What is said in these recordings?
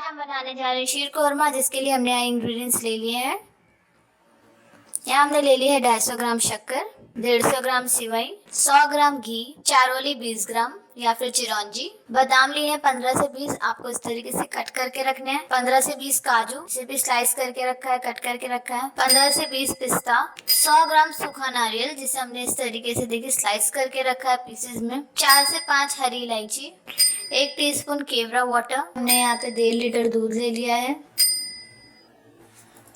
हम बनाने जा रहे हैं शीर कोरमा, जिसके लिए हमने यहाँ इंग्रेडिएंट्स ले लिए हैं। यहाँ हमने ले ली है 250 ग्राम शक्कर, 150 ग्राम सिवई, 100 ग्राम घी, चारोली 20 ग्राम या फिर चिरौंजी, बादाम लिए हैं 15 से 20, आपको इस तरीके से कट करके रखने हैं। 15 से 20 काजू, इसे भी स्लाइस करके रखा है, कट करके रखा है। 15 से 20 पिस्ता, 100 ग्राम सूखा नारियल, जिसे हमने इस तरीके से देखिए स्लाइस करके रखा है पीसेज में। 4 से 5 हरी इलायची, 1 टीस्पून केवड़ा वाटर। हमने यहाँ पे 1.5 लीटर दूध ले लिया है।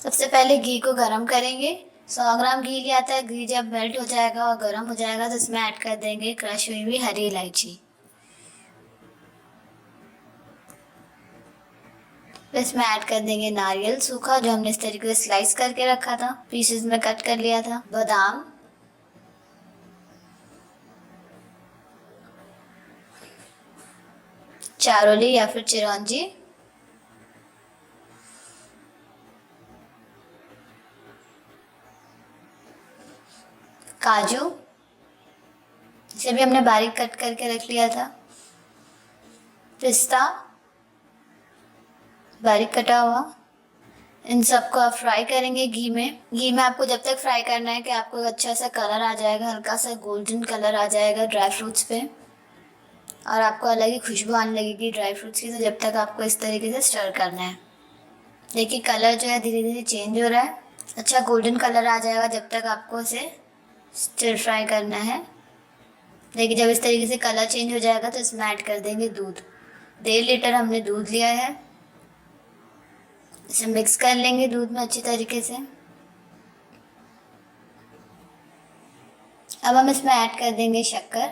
सबसे पहले घी को गरम करेंगे। 100 ग्राम घी लिया था। घी जब मेल्ट हो जाएगा और गर्म हो जाएगा तो इसमें ऐड कर देंगे क्रश हुई हुई हरी इलायची। इसमें ऐड कर देंगे नारियल सूखा, जो हमने इस तरीके से स्लाइस करके रखा था, पीसेस में कट कर लिया था। बादाम, चारोली या फिर चिरौंजी, काजू, इसे भी हमने बारीक कट करके रख लिया था। पिस्ता बारीक कटा हुआ। इन सबको आप फ्राई करेंगे घी में। घी में आपको जब तक फ्राई करना है कि आपको अच्छा सा कलर आ जाएगा, हल्का सा गोल्डन कलर आ जाएगा ड्राई फ्रूट्स पे, और आपको अलग ही खुशबू आने लगेगी ड्राई फ्रूट्स की। तो जब तक आपको इस तरीके से स्टर करना है। देखिए कलर जो है धीरे धीरे चेंज हो रहा है, अच्छा गोल्डन कलर आ जाएगा जब तक आपको इसे स्टर फ्राई करना है। देखिए जब इस तरीके से कलर चेंज हो जाएगा तो इसमें ऐड कर देंगे दूध। 1.5 लीटर हमने दूध लिया है। इसे मिक्स कर लेंगे दूध में अच्छी तरीके से। अब हम इसमें ऐड कर देंगे शक्कर।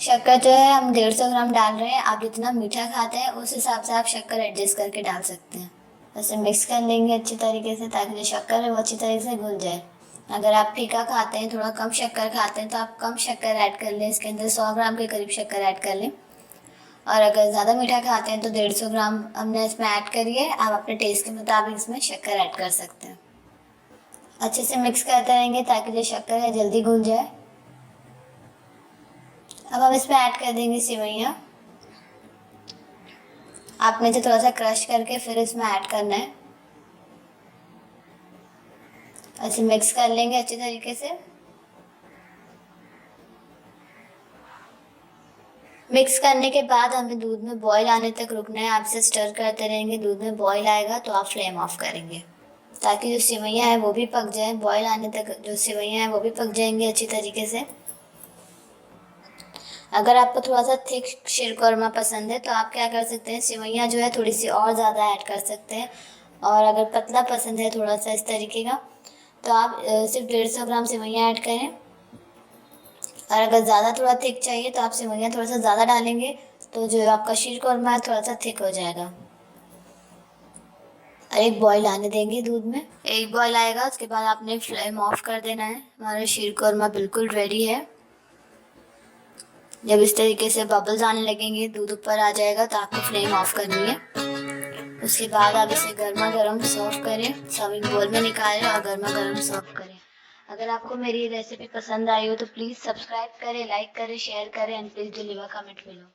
शक्कर जो है हम 150 ग्राम डाल रहे हैं। आप जितना मीठा खाते हैं उस हिसाब से आप शक्कर एडजस्ट करके डाल सकते हैं। इसे मिक्स कर लेंगे अच्छी तरीके से ताकि जो शक्कर है वो अच्छी तरीके से घुल जाए। अगर आप फीका खाते हैं, थोड़ा कम शक्कर खाते हैं, तो आप कम शक्कर ऐड कर लें। इसके अंदर 100 ग्राम के करीब शक्कर ऐड कर लें। और अगर ज़्यादा मीठा खाते हैं तो 150 ग्राम हमने इसमें ऐड करी है। आप अपने टेस्ट के मुताबिक इसमें शक्कर ऐड कर सकते हैं। अच्छे से मिक्स करते रहेंगे ताकि जो शक्कर है जल्दी घुल जाए। अब हम इसमें ऐड कर देंगे सेवइयाँ। आपने इसे थोड़ा सा क्रश करके फिर इसमें ऐड करना है। ऐसे मिक्स कर लेंगे अच्छी तरीके से। मिक्स करने के बाद हमें दूध में बॉईल आने तक रुकना है। आप इसे स्टर करते रहेंगे। दूध में बॉईल आएगा तो आप फ्लेम ऑफ करेंगे ताकि जो सेवइयाँ हैं वो भी पक जाए। बॉईल आने तक जो सेवइयाँ हैं वो भी पक जाएंगी अच्छी तरीके से। अगर आपको थोड़ा सा थिक शीर कोरमा पसंद है तो आप क्या कर सकते हैं, सेवइयाँ जो है थोड़ी सी और ज़्यादा ऐड कर सकते हैं। और अगर पतला पसंद है थोड़ा सा इस तरीके का, तो आप सिर्फ 150 ग्राम सेवइयाँ ऐड करें। और अगर ज़्यादा थोड़ा थिक चाहिए तो आप सेवइयाँ थोड़ा सा ज़्यादा डालेंगे तो जो आपका शीर कोरमा है थोड़ा सा थिक हो जाएगा। और एक बॉईल आने देंगे दूध में। एक बॉईल आएगा उसके बाद आपने फ्लेम ऑफ कर देना है। हमारा शीर कोरमा बिल्कुल रेडी है। जब इस तरीके से बबल्स आने लगेंगे, दूध ऊपर आ जाएगा, तो आपको फ्लेम ऑफ करनी है। उसके बाद आप इसे गर्मा गर्म सर्व करें, सर्विंग बोल में निकालें और गर्मा गर्म सर्व करें। अगर आपको मेरी रेसिपी पसंद आई हो तो प्लीज़ सब्सक्राइब करें, लाइक करें, शेयर करें and please do leave a comment below.